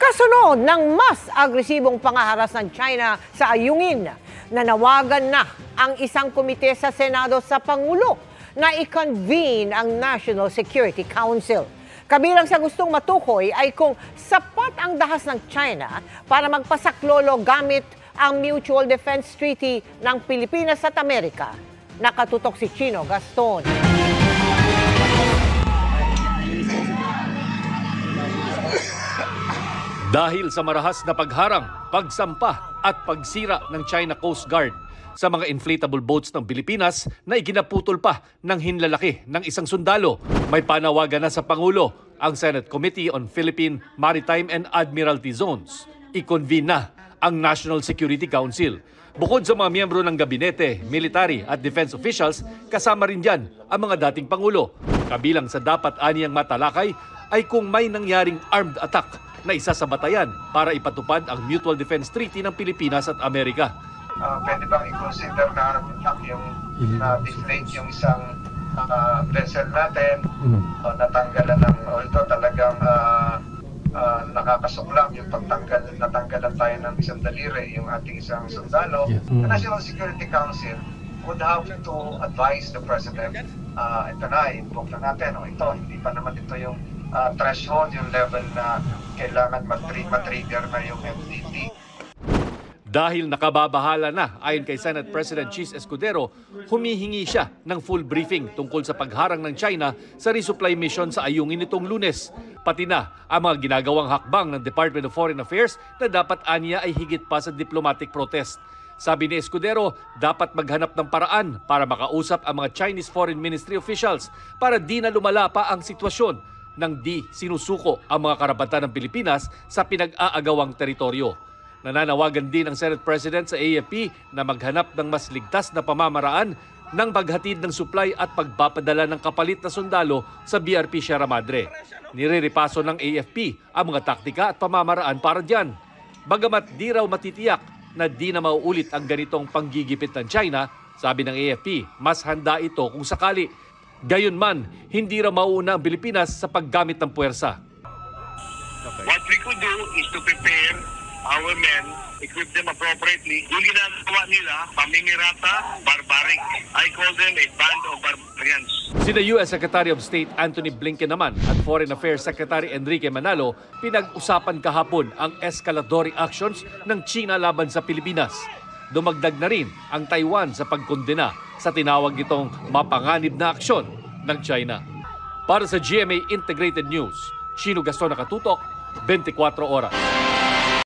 Kasunod ng mas agresibong pangaharas ng China sa ayungin, nanawagan na ang isang komite sa Senado sa Pangulo na i-convene ang National Security Council. Kabilang sa gustong matukoy ay kung sapat ang dahas ng China para magpasaklolo gamit ang Mutual Defense Treaty ng Pilipinas at Amerika. Nakatutok si Chino Gaston. Dahil sa marahas na pagharang, pagsampa at pagsira ng China Coast Guard sa mga inflatable boats ng Pilipinas na iginaputol pa ng hinlalaki ng isang sundalo, may panawagan na sa Pangulo ang Senate Committee on Philippine Maritime and Admiralty Zones. I-convene na ang National Security Council. Bukod sa mga miyembro ng gabinete, military at defense officials, kasama rin dyan ang mga dating Pangulo. Kabilang sa dapat aniyang matalakay ay kung may nangyaring armed attack na isa sa batayan para ipatupad ang Mutual Defense Treaty ng Pilipinas at Amerika. Pwede bang i-consider na yung deflate yung isang vessel natin o natanggalan ng, o ito talagang nakakasuklam yung natanggalan tayo ng isang daliri, yung ating isang sundalo. The National Security Council would have to advise the President, ito na, invoke na natin, o ito, hindi pa naman ito yung threshold, yung level na kailangan matrigger na yung MDT. Dahil nakababahala na, ayon kay Senate President Chis Escudero, humihingi siya ng full briefing tungkol sa pagharang ng China sa resupply mission sa ayungin nitong Lunes. Pati na ang mga ginagawang hakbang ng Department of Foreign Affairs na dapat aniya ay higit pa sa diplomatic protest. Sabi ni Escudero, dapat maghanap ng paraan para makausap ang mga Chinese Foreign Ministry officials para di na lumala pa ang sitwasyon nang di sinusuko ang mga karapatan ng Pilipinas sa pinag-aagawang teritoryo. Nananawagan din ang Senate President sa AFP na maghanap ng mas ligtas na pamamaraan ng paghatid ng supply at pagpapadala ng kapalit na sundalo sa BRP Sierra Madre. Niriripaso ng AFP ang mga taktika at pamamaraan para diyan. Bagamat di raw matitiyak na di na mauulit ang ganitong panggigipit ng China, sabi ng AFP, mas handa ito kung sakali. Gayunman, hindi raw mauuna ang Pilipinas sa paggamit ng puwersa. What we could do is to prepare our men, equip them appropriately. Yung ginagawa nila, pamingirata, barbaric. I call them a band of barbarians. Sina U.S. Secretary of State Antony Blinken naman at Foreign Affairs Secretary Enrique Manalo pinag-usapan kahapon ang escalatory actions ng China laban sa Pilipinas. Dumagdag na rin ang Taiwan sa pagkondena sa tinawag itong mapanganib na aksyon ng China. Para sa GMA Integrated News, Chino Gaston, nakatutok, 24 oras.